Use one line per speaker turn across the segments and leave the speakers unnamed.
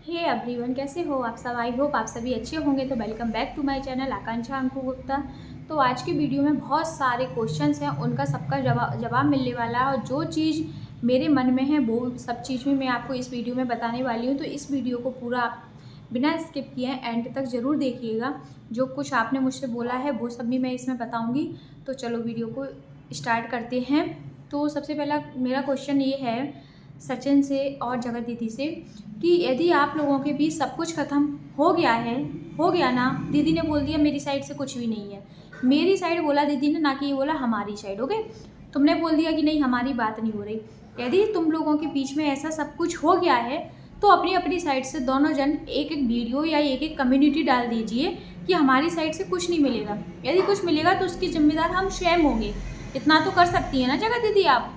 Hey everyone, कैसे हो आप सब। आई होप आप सभी अच्छे होंगे। तो welcome back to my channel Akanksha Anku Gupta. तो आज की वीडियो में बहुत सारे क्वेश्चंस हैं, उनका सबका जवाब मिलने वाला है। और जो चीज़ मेरे मन में है वो सब चीज़ में मैं आपको इस वीडियो में बताने वाली हूँ। तो इस वीडियो को पूरा आप बिना स्किप किए एंड तक ज़रूर देखिएगा। जो कुछ आपने मुझसे बोला है वो सब भी मैं इसमें बताऊँगी। तो चलो वीडियो को स्टार्ट करते हैं। तो सबसे पहला मेरा क्वेश्चन ये है सचिन से और जगत दीदी से कि यदि आप लोगों के बीच सब कुछ ख़त्म हो गया है, हो गया ना। दीदी ने बोल दिया मेरी साइड से कुछ भी नहीं है। मेरी साइड बोला दीदी ने, ना कि ये बोला हमारी साइड। ओके, तुमने बोल दिया कि नहीं हमारी बात नहीं हो रही। यदि तुम लोगों के बीच में ऐसा सब कुछ हो गया है तो अपनी अपनी साइड से दोनों जन एक एक वीडियो या एक एक कम्युनिटी डाल दीजिए कि हमारी साइड से कुछ नहीं मिलेगा। यदि कुछ मिलेगा तो उसकी जिम्मेदार हम स्वयं होंगे। इतना तो कर सकती है ना जगत दीदी, आप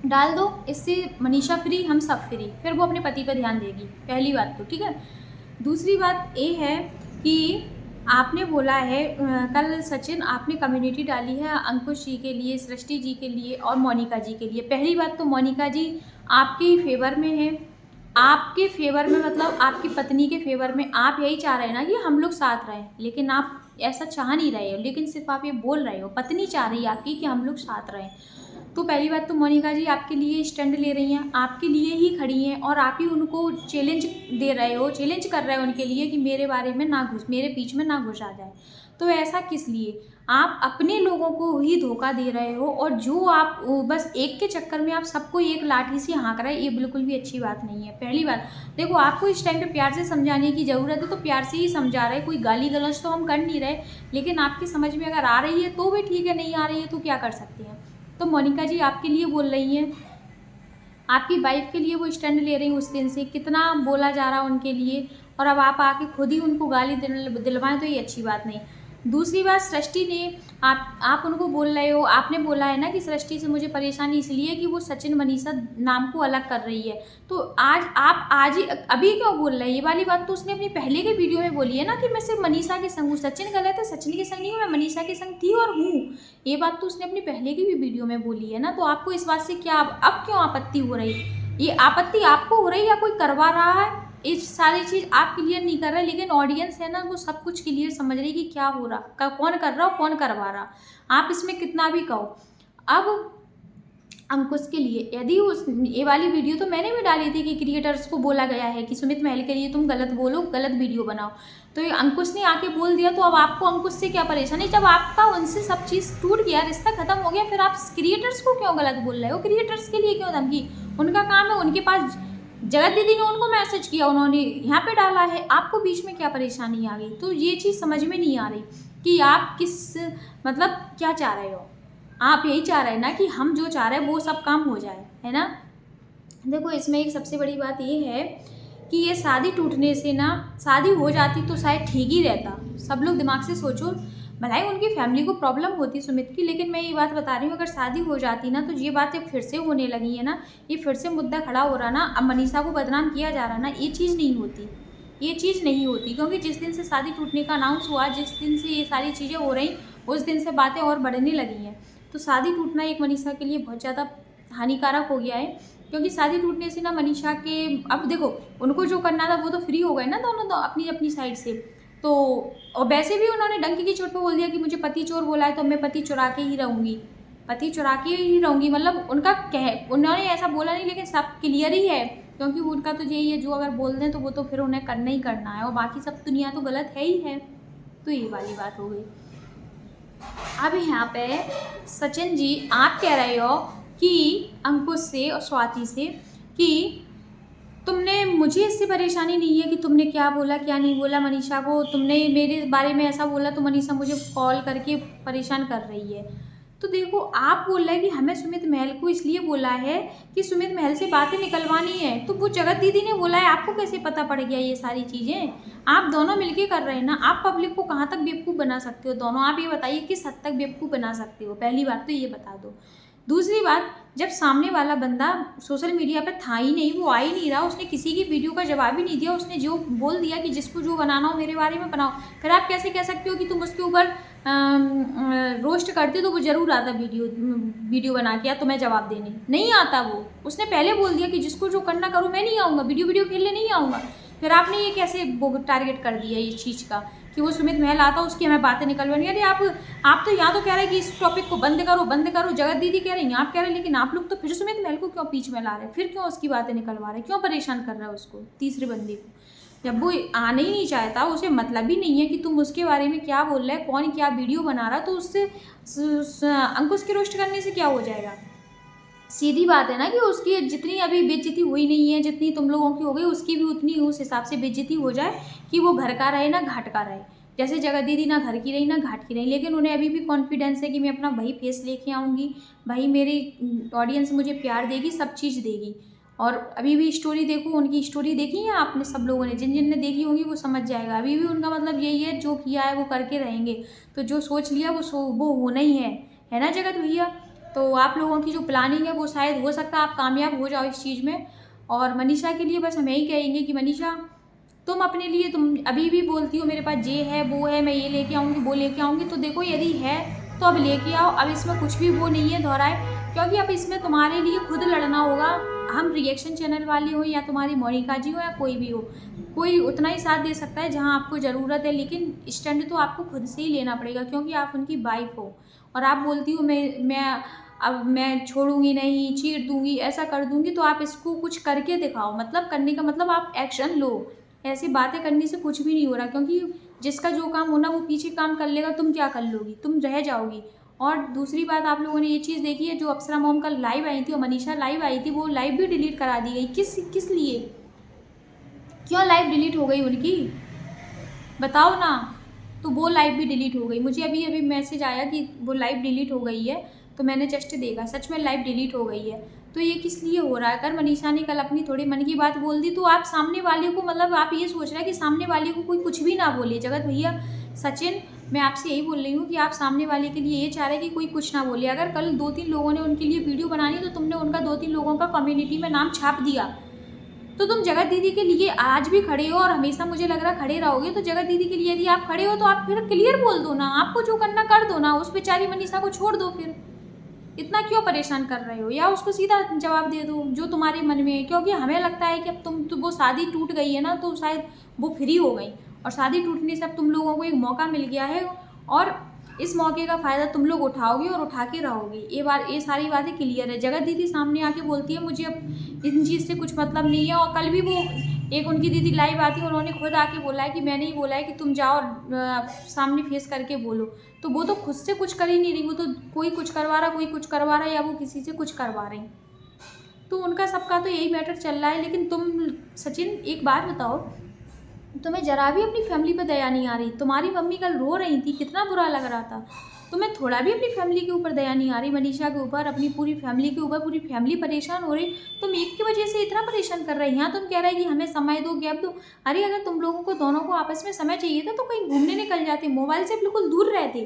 डाल दो। इससे मनीषा फ्री, हम सब फ्री। फिर वो अपने पति पर ध्यान देगी। पहली बात तो ठीक है। दूसरी बात ये है कि आपने बोला है कल सचिन आपने कम्युनिटी डाली है अंकुश जी के लिए, सृष्टि जी के लिए और मोनिका जी के लिए। पहली बात तो मोनिका जी आपके ही फेवर में है, आपके फेवर में मतलब आपकी पत्नी के फेवर में। आप यही चाह रहे हैं ना कि हम लोग साथ रहें, लेकिन आप ऐसा चाह नहीं रहे हो, लेकिन सिर्फ आप ये बोल रहे हो। पत्नी चाह रही है आपकी कि हम लोग साथ रहें। तो पहली बात तो मोनिका जी आपके लिए स्टैंड ले रही हैं, आपके लिए ही खड़ी हैं, और आप ही उनको चैलेंज दे रहे हो, चैलेंज कर रहे हो उनके लिए कि मेरे बारे में ना घुस, मेरे बीच में ना घुस आ जाए। तो ऐसा किस लिए? आप अपने लोगों को ही धोखा दे रहे हो। और जो आप बस एक के चक्कर में आप सबको एक लाठी से हाँक रहे हैं, ये बिल्कुल भी अच्छी बात नहीं है। पहली बात देखो, आपको इस टाइम पे प्यार से समझाने की ज़रूरत है तो प्यार से ही समझा रहे हैं। कोई गाली गलौज तो हम कर नहीं रहे, लेकिन आपकी समझ में अगर आ रही है तो भी ठीक है, नहीं आ रही है तो क्या कर सकते हैं। तो मोनिका जी आपके लिए बोल रही हैं, आपकी वाइफ के लिए वो स्टैंड ले रही हैं। उस दिन से कितना बोला जा रहा है उनके लिए, और अब आप आके खुद ही उनको गाली दिलवाएं तो ये अच्छी बात नहीं। दूसरी बात, सृष्टि ने आप उनको बोल रहे हो, आपने बोला है ना कि सृष्टि से मुझे परेशानी इसलिए कि वो सचिन मनीषा नाम को अलग कर रही है। तो आज ही अभी क्यों बोल रहे हैं? ये वाली बात तो उसने अपनी पहले के वीडियो में बोली है ना कि मैं सिर्फ मनीषा के संग हूँ। सचिन गलत है, सचिन के संग नहीं हूँ, मैं मनीषा के संग थी और हूँ। ये बात तो उसने अपनी पहले की भी वीडियो में बोली है ना। तो आपको इस बात से क्या अब क्यों आपत्ति हो रही? ये आपत्ति आपको हो रही या कोई करवा रहा है? ये सारी चीज़ आप क्लियर नहीं कर रहे, लेकिन ऑडियंस है ना वो सब कुछ क्लियर समझ रही कि क्या हो रहा, कौन कर रहा, कौन करवा रहा। आप इसमें कितना भी कहो। अब अंकुश के लिए यदि उस ये वाली वीडियो तो मैंने भी डाली थी कि क्रिएटर्स को बोला गया है कि सुमित महल के लिए तुम गलत बोलो, गलत वीडियो बनाओ। तो ये अंकुश ने आके बोल दिया, तो अब आपको अंकुश से क्या परेशानी? जब आपका उनसे सब चीज़ टूट गया, रिश्ता खत्म हो गया, फिर आप क्रिएटर्स को क्यों गलत बोल रहे हो? क्रिएटर्स के लिए क्यों धमकी? उनका काम है, उनके पास जगत दीदी ने उनको मैसेज किया, उन्होंने यहाँ पे डाला है, आपको बीच में क्या परेशानी आ गई? तो ये चीज़ समझ में नहीं आ रही कि आप किस मतलब क्या चाह रहे हो। आप यही चाह रहे हैं ना कि हम जो चाह रहे हैं वो सब काम हो जाए, है ना। देखो इसमें एक सबसे बड़ी बात ये है कि ये शादी टूटने से ना, शादी हो जाती तो शायद ठीक ही रहता। सब लोग दिमाग से सोचो, भलाई उनकी फैमिली को प्रॉब्लम होती सुमित की, लेकिन मैं ये बात बता रही हूँ अगर शादी हो जाती ना तो ये बातें फिर से होने लगी है ना, ये फिर से मुद्दा खड़ा हो रहा ना, अब मनीषा को बदनाम किया जा रहा ना, ये चीज़ नहीं होती, ये चीज़ नहीं होती। क्योंकि जिस दिन से शादी टूटने का अनाउंस हुआ, जिस दिन से ये सारी चीज़ें हो रही, उस दिन से बातें और बढ़ने लगी हैं। तो शादी टूटना एक मनीषा के लिए बहुत ज़्यादा हानिकारक हो गया है। क्योंकि शादी टूटने से ना मनीषा के, अब देखो उनको जो करना था वो तो फ्री हो गए ना दोनों, तो अपनी अपनी साइड से। तो और वैसे भी उन्होंने डंकी की चोट पे बोल दिया कि मुझे पति चोर बोला है तो मैं पति चुरा के ही रहूँगी, पति चुरा के ही रहूँगी। मतलब उनका उन्होंने ऐसा बोला नहीं, लेकिन सब क्लियर ही है। क्योंकि उनका तो यही है, जो अगर बोल दें तो वो तो फिर उन्हें करना ही करना है, और बाकी सब दुनिया तो गलत है ही है। तो ये वाली बात हो गई। अब यहाँ पे सचिन जी आप कह रहे हो कि अंकुश से और स्वाति से कि तुमने, मुझे इससे परेशानी नहीं है कि तुमने क्या बोला क्या नहीं बोला मनीषा को, तुमने मेरे बारे में ऐसा बोला तो मनीषा मुझे कॉल करके परेशान कर रही है। तो देखो आप बोल रहे हैं कि हमें सुमित महल को इसलिए बोला है कि सुमित महल से बातें निकलवानी है, तो वो जगत दीदी ने बोला है, आपको कैसे पता पड़ गया ये सारी चीज़ें? आप दोनों मिलके कर रहे हैं ना। आप पब्लिक को कहाँ तक बेवकूफ़ बना सकते हो दोनों? आप ये बताइए किस हद तक बेवकूफ़ बना सकते हो? पहली बात तो ये बता दो। दूसरी बात, जब सामने वाला बंदा सोशल मीडिया पे था ही नहीं, वो आ ही नहीं रहा, उसने किसी की वीडियो का जवाब ही नहीं दिया, उसने जो बोल दिया कि जिसको जो बनाना हो मेरे बारे में बनाओ, फिर आप कैसे कह सकते हो कि तुम उसके ऊपर रोस्ट करते तो वो ज़रूर आता वीडियो बना के या तुम्हें जवाब देने? नहीं आता वो, उसने पहले बोल दिया कि जिसको जो करना करो, मैं नहीं आऊँगा, वीडियो खेलने नहीं आऊँगा। फिर आपने ये कैसे वो टारगेट कर दिया ये चीज़ का कि वो सुमित महल आता उसकी हमें बातें निकलवानी। अरे आप तो यहाँ तो कह रहे हैं कि इस टॉपिक को बंद करो, जगत दीदी कह रहे हैं, आप कह रहे हैं, लेकिन आप लोग तो फिर सुमित महल को क्यों बीच में ला रहे हैं, फिर क्यों उसकी बातें निकलवा रहे हैं, क्यों परेशान कर रहे हैं उसको, तीसरे बंदे को। जब वो आना ही नहीं चाहता, उसे मतलब ही नहीं है कि तुम उसके बारे में क्या बोल रहे हैं, कौन क्या वीडियो बना रहा, तो उससे अंकुश के रोस्ट करने से क्या हो जाएगा। सीधी बात है ना कि उसकी जितनी अभी बेइज्जती हुई नहीं है, जितनी तुम लोगों की हो गई, उसकी भी उतनी उस हिसाब से बेइज्जती हो जाए कि वो घर का रहे ना घाट का रहे। जैसे जगत दीदी ना घर की रही ना घाट की रही, लेकिन उन्हें अभी भी कॉन्फिडेंस है कि मैं अपना वही फेस लेके आऊँगी, भाई मेरी ऑडियंस मुझे प्यार देगी, सब चीज़ देगी। और अभी भी स्टोरी देखो, उनकी स्टोरी देखी है आपने सब लोगों ने, जिन जिन ने देखी होंगी वो समझ जाएगा। अभी भी उनका मतलब यही है, जो किया है वो करके रहेंगे, तो जो सोच लिया वो होना ही है ना जगत भैया। तो आप लोगों की जो प्लानिंग है वो शायद हो सकता है आप कामयाब हो जाओ इस चीज़ में। और मनीषा के लिए बस हम यही कहेंगे कि मनीषा, तुम अपने लिए, तुम अभी भी बोलती हो मेरे पास ये है वो है, मैं ये लेके आऊँगी वो लेके आऊँगी, तो देखो यदि है तो अब लेके आओ। अब इसमें कुछ भी वो नहीं है दोहराए, क्योंकि अब इसमें तुम्हारे लिए खुद लड़ना होगा। हम रिएक्शन चैनल वाले हो या तुम्हारी मोनिका जी हो या कोई भी हो, कोई उतना ही साथ दे सकता है जहाँ आपको ज़रूरत है, लेकिन स्टैंड तो आपको खुद से ही लेना पड़ेगा, क्योंकि आप उनकी वाइफ हो। और आप बोलती हो मैं छोड़ूंगी नहीं, चीर दूंगी, ऐसा कर दूंगी, तो आप इसको कुछ करके दिखाओ। मतलब करने का मतलब आप एक्शन लो। ऐसी बातें करने से कुछ भी नहीं हो रहा, क्योंकि जिसका जो काम होना वो पीछे काम कर लेगा, तुम क्या कर लोगी, तुम रह जाओगी। और दूसरी बात, आप लोगों ने ये चीज़ देखी है, जो अप्सरा मॉम कल लाइव आई थी और मनीषा लाइव आई थी, वो लाइव भी डिलीट करा दी गई। किस लिए, क्यों लाइव डिलीट हो गई उनकी, बताओ ना। तो वो लाइव भी डिलीट हो गई। मुझे अभी अभी मैसेज आया कि वो लाइव डिलीट हो गई है, तो मैंने जस्ट देखा, सच में लाइव डिलीट हो गई है। तो ये किस लिए हो रहा है। अगर मनीषा ने कल अपनी थोड़ी मन की बात बोल दी, तो आप सामने वाले को, मतलब आप ये सोच रहे हैं कि सामने वाले को कोई कुछ भी ना बोले। जगत भैया, सचिन, मैं आपसे यही बोल रही हूँ कि आप सामने वाले के लिए ये चाह रहे हैं कि कोई कुछ ना बोले। अगर कल 2-3 लोगों ने उनके लिए वीडियो बनानी, तो तुमने उनका 2-3 लोगों का कम्युनिटी में नाम छाप दिया, तो तुम जगत दीदी के लिए आज भी खड़े हो और हमेशा मुझे लग रहा खड़े रहोगे। तो जगत दीदी के लिए यदि आप खड़े हो, तो आप फिर क्लियर बोल दो ना, आपको जो करना कर दो ना, उस बेचारी मनीषा को छोड़ दो। फिर इतना क्यों परेशान कर रहे हो, या उसको सीधा जवाब दे दो जो तुम्हारे मन में है। क्योंकि हमें लगता है कि अब तो वो शादी टूट गई है ना, तो शायद वो फ्री हो गई, और शादी टूटने से अब तुम लोगों को एक मौका मिल गया है, और इस मौके का फ़ायदा तुम लोग उठाओगे और उठा के रहोगे। ये सारी बातें क्लियर है। जगत दीदी सामने आके बोलती है मुझे अब इन चीज़ से कुछ मतलब नहीं है, और कल भी वो एक उनकी दीदी लाइव आती है, उन्होंने खुद आके बोला है कि मैंने ही बोला है कि तुम जाओ सामने फेस करके बोलो। तो वो तो खुद से कुछ कर ही नहीं रही, वो तो कोई कुछ करवा रहा, कोई कुछ करवा रहा है, या वो किसी से कुछ करवा रही। तो उनका सबका तो यही मैटर चल रहा है। लेकिन तुम सचिन, एक बात बताओ, तुम्हें जरा भी अपनी फैमिली पे दया नहीं आ रही। तुम्हारी मम्मी कल रो रही थी, कितना बुरा लग रहा था। तुम्हें थोड़ा भी अपनी फैमिली के ऊपर दया नहीं आ रही, मनीषा के ऊपर, अपनी पूरी फैमिली के ऊपर। पूरी फैमिली परेशान हो रही, तुम एक की वजह से इतना परेशान कर रहे हैं। यहाँ तुम कह रहे हैं कि हमें समय दो, गैप दो। अरे अगर तुम लोगों को दोनों को आपस में समय चाहिए था, तो कहीं घूमने निकल जाते, मोबाइल से बिल्कुल दूर रहते,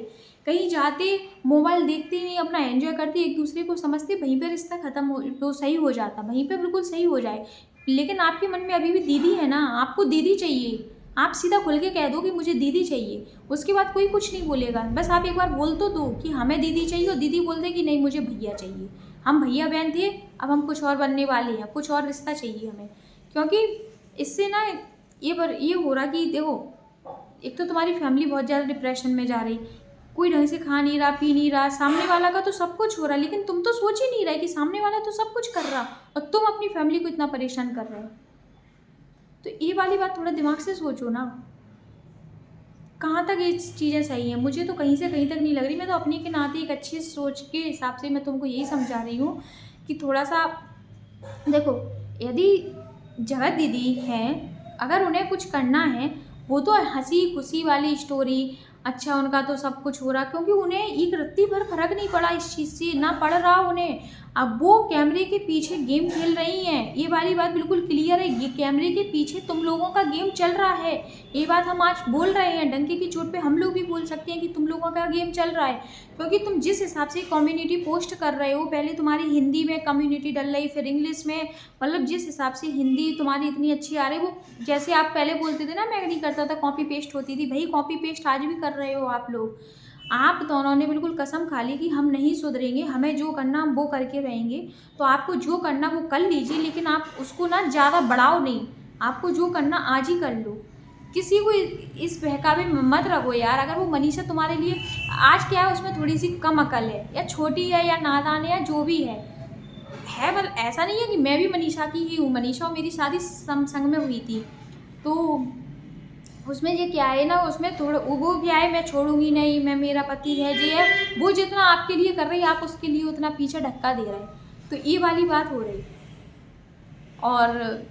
कहीं जाते, मोबाइल देखते नहीं, अपना एंजॉय करते, एक दूसरे को समझते, वहीं पर रिश्ता खत्म हो तो सही हो जाता, वहीं पर बिल्कुल सही हो जाए। लेकिन आपके मन में अभी भी दीदी है ना, आपको दीदी चाहिए। आप सीधा खुल के कह दो कि मुझे दीदी चाहिए, उसके बाद कोई कुछ नहीं बोलेगा। बस आप एक बार बोल तो दो कि हमें दीदी चाहिए, और दीदी बोल दे कि नहीं मुझे भैया चाहिए। हम भैया बहन थे, अब हम कुछ और बनने वाले हैं, कुछ और रिश्ता चाहिए हमें। क्योंकि इससे ना ये हो रहा कि देखो, एक तो तुम्हारी फैमिली बहुत ज़्यादा डिप्रेशन में जा रही, कोई ढंग से खा नहीं रहा, पी नहीं रहा, सामने वाला का तो सब कुछ हो रहा, लेकिन तुम तो सोच ही नहीं रहे कि सामने वाला तो सब कुछ कर रहा, और तुम अपनी फैमिली को इतना परेशान कर रहे हो। तो ये वाली बात थोड़ा दिमाग से सोचो ना, कहाँ तक ये चीज़ें सही हैं। मुझे तो कहीं से कहीं तक नहीं लग रही। मैं तो अपने के नाते एक अच्छी सोच के हिसाब से मैं तुमको यही समझा रही हूँ कि थोड़ा सा देखो, यदि जगत दीदी हैं, अगर उन्हें कुछ करना है, वो तो हंसी खुशी वाली स्टोरी, अच्छा उनका तो सब कुछ हो रहा, क्योंकि उन्हें एक रत्ती भर फर्क नहीं पड़ा इस चीज़ से, ना पड़ रहा उन्हें। अब वो कैमरे के पीछे गेम खेल रही हैं, ये वाली बात बिल्कुल क्लियर है। ये कैमरे के पीछे तुम लोगों का गेम चल रहा है, ये बात हम आज बोल रहे हैं, डंके की चोट पे हम लोग भी बोल सकते हैं कि तुम लोगों का गेम चल रहा है। क्योंकि तुम जिस हिसाब से कम्युनिटी पोस्ट कर रहे हो, पहले तुम्हारी हिंदी में कम्युनिटी डल रही, फिर इंग्लिश में, मतलब जिस हिसाब से हिंदी तुम्हारी इतनी अच्छी आ रही, वो जैसे आप पहले बोलते थे ना मैं नहीं करता था, कॉपी पेस्ट होती थी, भाई कॉपी पेस्ट आज भी कर रहे हो आप लोग। आप दोनों ने बिल्कुल कसम खा ली कि हम नहीं सुधरेंगे, हमें जो करना हम वो करके रहेंगे। तो आपको जो करना वो कर लीजिए, लेकिन आप उसको ना ज़्यादा बढ़ाओ नहीं, आपको जो करना आज ही कर लो, किसी को इस बहकावे में मत रखो यार। अगर वो मनीषा तुम्हारे लिए आज क्या है, उसमें थोड़ी सी कम अकल है या छोटी है या नादान है या जो भी है मतलब ऐसा नहीं है कि मैं भी मनीषा की ही हूँ। मनीषा और मेरी शादी संग में हुई थी, तो उसमें ये क्या है ना, उसमें थोड़ा वो क्या है, मैं छोड़ूंगी नहीं, मैं मेरा पति है जी है, वो जितना आपके लिए कर रही है आप उसके लिए उतना पीछे धक्का दे रहे हैं, तो ये वाली बात हो रही। और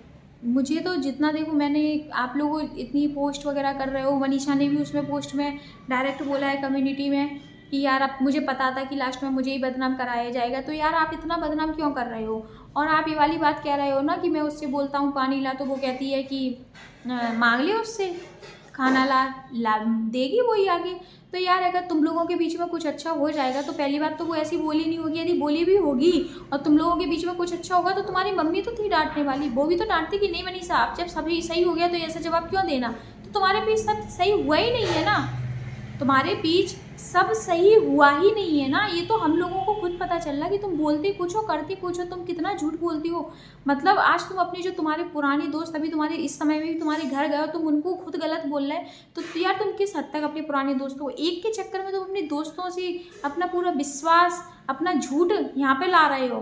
मुझे तो जितना देखो, मैंने आप लोगों इतनी पोस्ट वगैरह कर रहे हो, मनीषा ने भी उसमें पोस्ट में डायरेक्ट बोला है कम्युनिटी में कि यार अब मुझे पता था कि लास्ट में मुझे ही बदनाम कराया जाएगा, तो यार आप इतना बदनाम क्यों कर रहे हो। और आप ये वाली बात कह रहे हो ना कि मैं उससे बोलता हूँ पानी ला, तो वो कहती है कि मांग ले उससे, खाना ला देगी वही आगे। तो यार अगर तुम लोगों के बीच में कुछ अच्छा हो जाएगा तो पहली बात तो वो ऐसी बोली नहीं होगी, यदि बोली भी होगी और तुम लोगों के बीच में कुछ अच्छा होगा तो तुम्हारी मम्मी तो थी डांटने वाली, वो भी तो डांटती कि नहीं मनीषा आप जब सभी सही हो गया तो ऐसा जवाब क्यों देना। तो तुम्हारे बीच सब सही हुआ ही नहीं है ना, तुम्हारे बीच सब सही हुआ ही नहीं है ना। ये तो हम लोगों को खुद पता चल रहा कि तुम बोलती कुछ हो करती कुछ हो, तुम कितना झूठ बोलती हो। मतलब आज तुम अपने जो तुम्हारे पुराने दोस्त अभी तुम्हारे इस समय में भी तुम्हारे घर गए हो, तुम उनको खुद गलत बोल रहे हैं, तो यार तुम किस हद तक अपने पुराने दोस्तों को एक के चक्कर में तुम अपने दोस्तों से अपना पूरा विश्वास अपना झूठ यहाँ पे ला रहे हो।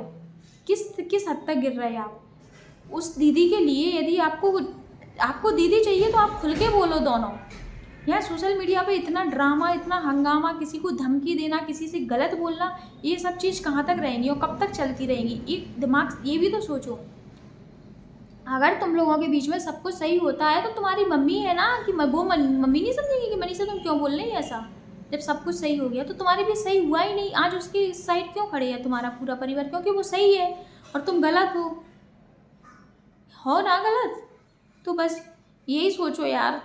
किस हद तक गिर रहे हैं आप उस दीदी के लिए। यदि आपको दीदी चाहिए तो आप खुल के बोलो दोनों। यार सोशल मीडिया पे इतना ड्रामा, इतना हंगामा, किसी को धमकी देना, किसी से गलत बोलना, ये सब चीज़ कहाँ तक रहेंगी और कब तक चलती रहेंगी। एक दिमाग ये भी तो सोचो, अगर तुम लोगों के बीच में सब कुछ सही होता है तो तुम्हारी मम्मी है ना कि वो मम्मी नहीं समझेगी कि मनीषा तुम क्यों बोल रही है ऐसा। जब सब कुछ सही हो गया तो तुम्हारे भी सही हुआ ही नहीं, आज उसकी साइड क्यों खड़े है तुम्हारा पूरा परिवार, क्योंकि वो सही है और तुम गलत हो ना गलत। तो बस यही सोचो यार,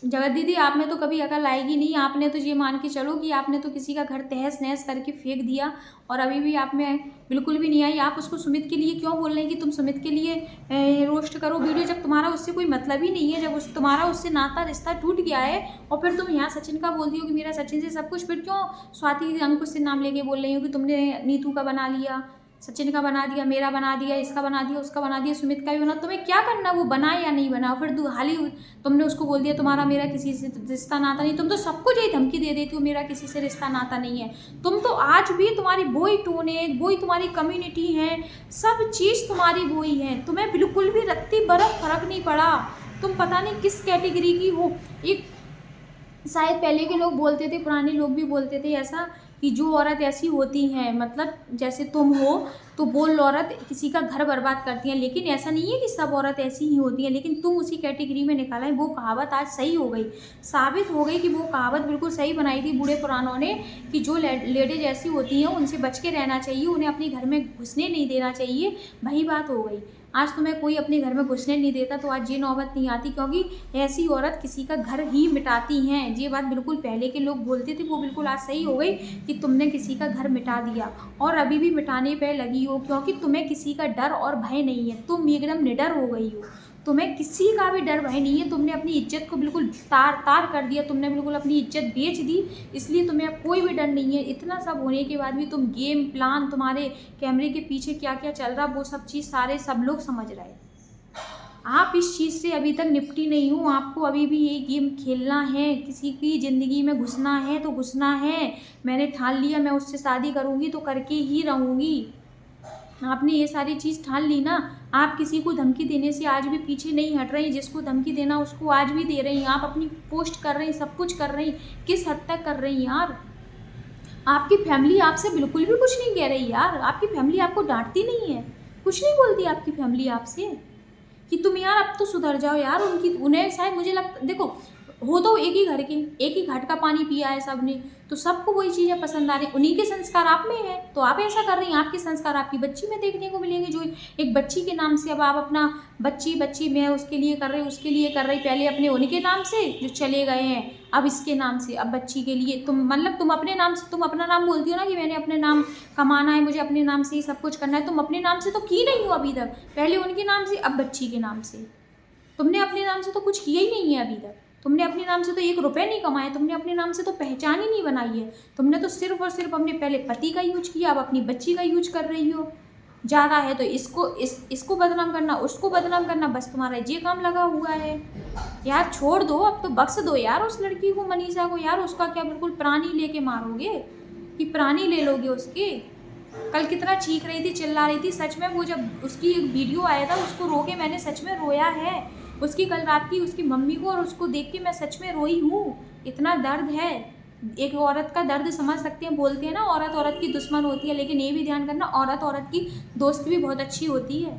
जगत दीदी आप में तो कभी अकल आएगी नहीं। आपने तो ये मान के चलो कि आपने तो किसी का घर तहस नहस करके फेंक दिया और अभी भी आप में बिल्कुल भी नहीं आई। आप उसको सुमित के लिए क्यों बोल रहे हैं कि तुम सुमित के लिए रोस्ट करो वीडियो, जब तुम्हारा उससे कोई मतलब ही नहीं है, जब तुम्हारा उससे नाता रिश्ता टूट गया है। और फिर तुम यहाँ सचिन का बोलती हो कि मेरा सचिन से सब कुछ, फिर क्यों स्वाति अंकुश से नाम लेके बोल रही हो कि तुमने नीतू का बना लिया, सचिन का बना दिया, मेरा बना दिया, इसका बना दिया, उसका बना दिया, सुमित का भी बना। तुम्हें क्या करना, वो बनाए या नहीं बनाओ। फिर हाल ही तुमने उसको बोल दिया तुम्हारा मेरा किसी से रिश्ता नाता नहीं। तुम तो सबको यही धमकी दे देती हो मेरा किसी से रिश्ता नाता नहीं है। तुम तो आज भी तुम्हारी वही टोन है, वही तुम्हारी कम्युनिटी है, सब चीज़ तुम्हारी वही है। तुम्हें बिल्कुल भी रत्ती बर्फ फर्क नहीं पड़ा। तुम पता नहीं किस कैटेगरी की हो। एक शायद पहले के लोग बोलते थे, पुराने लोग भी बोलते थे ऐसा कि जो औरत ऐसी होती हैं, मतलब जैसे तुम हो, तो वो औरत किसी का घर बर्बाद करती हैं। लेकिन ऐसा नहीं है कि सब औरत ऐसी ही होती हैं, लेकिन तुम उसी कैटेगरी में निकाला है। वो कहावत आज सही हो गई, साबित हो गई कि वो कहावत बिल्कुल सही बनाई थी बूढ़े पुरानों ने कि जो लेडीज ऐसी होती हैं उनसे बच के रहना चाहिए, उन्हें अपने घर में घुसने नहीं देना चाहिए। वही बात हो गई। आज तुम्हें कोई अपने घर में घुसने नहीं देता तो आज ये नौबत नहीं आती, क्योंकि ऐसी औरत किसी का घर ही मिटाती हैं। ये बात बिल्कुल पहले के लोग बोलते थे, वो बिल्कुल आज सही हो गई कि तुमने किसी का घर मिटा दिया और अभी भी मिटाने पे लगी हो, क्योंकि तुम्हें किसी का डर और भय नहीं है। तुम एकदम निडर हो गई हो, तुम्हें किसी का भी डर भय नहीं है। तुमने अपनी इज्जत को बिल्कुल तार कर दिया, तुमने बिल्कुल अपनी इज्जत बेच दी, इसलिए तुम्हें अब कोई भी डर नहीं है। इतना सब होने के बाद भी तुम गेम प्लान, तुम्हारे कैमरे के पीछे क्या क्या चल रहा, वो सब चीज़ सब लोग समझ रहे हैं। आप इस चीज़ से अभी तक निपटी नहीं हो। आपको अभी भी ये गेम खेलना है, किसी की ज़िंदगी में घुसना है तो घुसना है। मैंने ठान लिया, मैं उससे शादी करूँगी तो करके ही रहूँगी। आपने ये सारी चीज़ ठान ली ना। आप किसी को धमकी देने से आज भी पीछे नहीं हट रही। जिसको धमकी देना उसको आज भी दे रही हैं। आप अपनी पोस्ट कर रही, सब कुछ कर रही, किस हद तक कर रही यार। आपकी फैमिली आपसे बिल्कुल भी कुछ नहीं कह रही यार। आपकी फैमिली आपको डांटती नहीं है, कुछ नहीं बोलती आपकी फैमिली आपसे कि तुम यार अब तो सुधर जाओ यार। उन्हें शायद मुझे लगता, देखो हो तो एक ही घर के, एक ही घाट का पानी पिया है सबने, तो सबको वही चीज़ें पसंद आ रही। उन्हीं के संस्कार आप में है तो आप ऐसा कर रही हैं। आपके संस्कार आपकी बच्ची में देखने को मिलेंगे। जो एक बच्ची के नाम से अब आप अपना बच्ची मैं उसके लिए कर रही, उसके लिए कर रही। पहले अपने उनके नाम से जो चले गए हैं, अब इसके नाम से, अब बच्ची के लिए तुम, मतलब तुम अपने नाम से, तुम अपना नाम बोलती हो ना कि मैंने अपने नाम कमाना है, मुझे अपने नाम से ही सब कुछ करना है। तुम अपने नाम से तो की नहीं हो अभी तक, पहले उनके नाम से, अब बच्ची के नाम से। तुमने अपने नाम से तो कुछ किया ही नहीं है अभी तक। तुमने अपने नाम से तो 1 रुपये नहीं कमाए। तुमने अपने नाम से तो पहचान ही नहीं बनाई है। तुमने तो सिर्फ और सिर्फ अपने पहले पति का यूज किया, अब अपनी बच्ची का यूज कर रही हो। ज़्यादा है तो इसको बदनाम करना, उसको बदनाम करना, बस तुम्हारा ये काम लगा हुआ है। यार छोड़ दो, अब तो बख्श दो यार उस लड़की को, मनीषा को। यार उसका क्या बिल्कुल प्राणी लेके मारोगे कि प्राणी ले लोगे उसके? कल कितना चीख रही थी, चिल्ला रही थी, सच में वो जब उसकी एक वीडियो आया था उसको रो के मैंने सच में रोया है। उसकी कल रात की उसकी मम्मी को और उसको देख के मैं सच में रोई हूँ। इतना दर्द है। एक औरत का दर्द समझ सकते हैं, बोलते हैं ना औरत औरत की दुश्मन होती है, लेकिन ये भी ध्यान करना औरत औरत की दोस्त भी बहुत अच्छी होती है,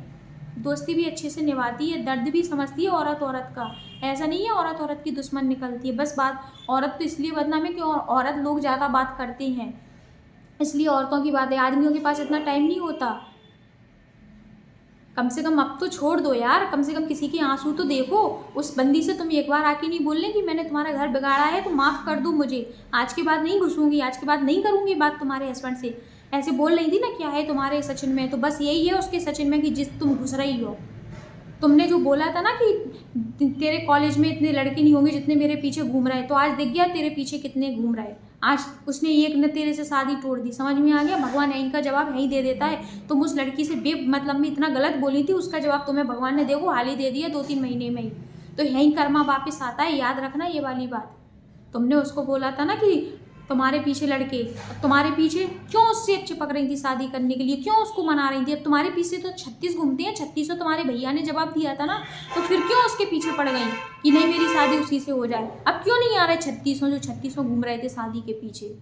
दोस्ती भी अच्छे से निभाती है, दर्द भी समझती है औरत औरत का। ऐसा नहीं है औरत औरत की दुश्मन निकलती है। बस बात औरत तो इसलिए बदनाम है कि औरत लोग ज़्यादा बात करते हैं, इसलिए औरतों की बात है। आदमियों के पास इतना टाइम नहीं होता। कम से कम अब तो छोड़ दो यार, कम से कम किसी के आंसू तो देखो। उस बंदी से तुम एक बार आके नहीं बोल रहे कि मैंने तुम्हारा घर बिगाड़ा है तो माफ़ कर दो मुझे, आज के बाद नहीं घुसूंगी, आज के बाद नहीं करूंगी बात तुम्हारे हस्बैंड से। ऐसे बोल रही थी ना, क्या है तुम्हारे सचिन में, तो बस यही है उसके सचिन में कि जिस तुम घुस रही हो। तुमने जो बोला था ना कि तेरे कॉलेज में इतने लड़के नहीं होंगे जितने मेरे पीछे घूम रहे हैं, तो आज दिख गया तेरे पीछे कितने घूम रहे हैं। आज उसने एक ने तेरे से शादी तोड़ दी, समझ में आ गया। भगवान यहीं का जवाब यहीं दे देता है। तुम उस लड़की से मतलब में इतना गलत बोली थी, उसका जवाब तुम्हें भगवान ने देखो हाल ही दे दिया 2-3 महीने में ही। तो यहीं कर्मा वापिस आता है, याद रखना ये वाली बात। तुमने उसको बोला था ना कि तुम्हारे पीछे लड़के, अब तुम्हारे पीछे क्यों उससे चिपक रही थी शादी करने के लिए, क्यों उसको मना रही थी? अब तुम्हारे पीछे तो 36 घूमते हैं, 36 तुम्हारे भैया ने जवाब दिया था ना, तो फिर क्यों उसके पीछे पड़ गई कि नहीं मेरी शादी उसी से हो जाए? अब क्यों नहीं आ रहे 36 जो 36 घूम रहे थे शादी के पीछे?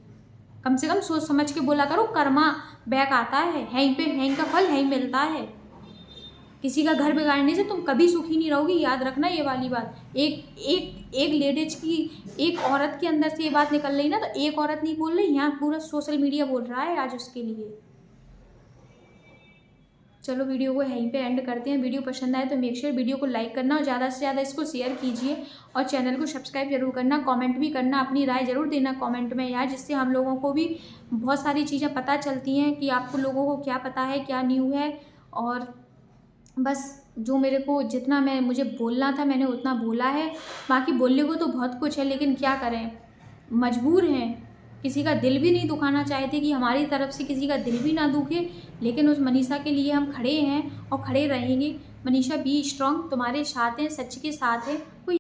कम से कम सोच समझ के बोला करो, कर्मा बैक आता है, यहीं पे यहीं का फल यहीं मिलता है। किसी का घर बिगाड़ने से तुम कभी सुखी नहीं रहोगी, याद रखना ये वाली बात। एक एक एक लेडीज की, एक औरत के अंदर से ये बात निकल रही ना, तो एक औरत नहीं बोल रही, यहाँ पूरा सोशल मीडिया बोल रहा है आज उसके लिए। चलो वीडियो को यहीं पे एंड करते हैं। वीडियो पसंद आए तो मेक श्योर वीडियो को लाइक करना और ज़्यादा से ज़्यादा इसको शेयर कीजिए, और चैनल को सब्सक्राइब जरूर करना। कमेंट भी करना, अपनी राय ज़रूर देना कमेंट में यार, जिससे हम लोगों को भी बहुत सारी चीज़ें पता चलती हैं कि आपको लोगों को क्या पता है, क्या न्यू है। और बस जो मेरे को जितना मुझे बोलना था मैंने उतना बोला है। बाकी बोलने को तो बहुत कुछ है, लेकिन क्या करें, मजबूर हैं। किसी का दिल भी नहीं दुखाना चाहते कि हमारी तरफ से किसी का दिल भी ना दुखे, लेकिन उस मनीषा के लिए हम खड़े हैं और खड़े रहेंगे। मनीषा बी स्ट्रांग, तुम्हारे साथ हैं, सच के साथ है। कोई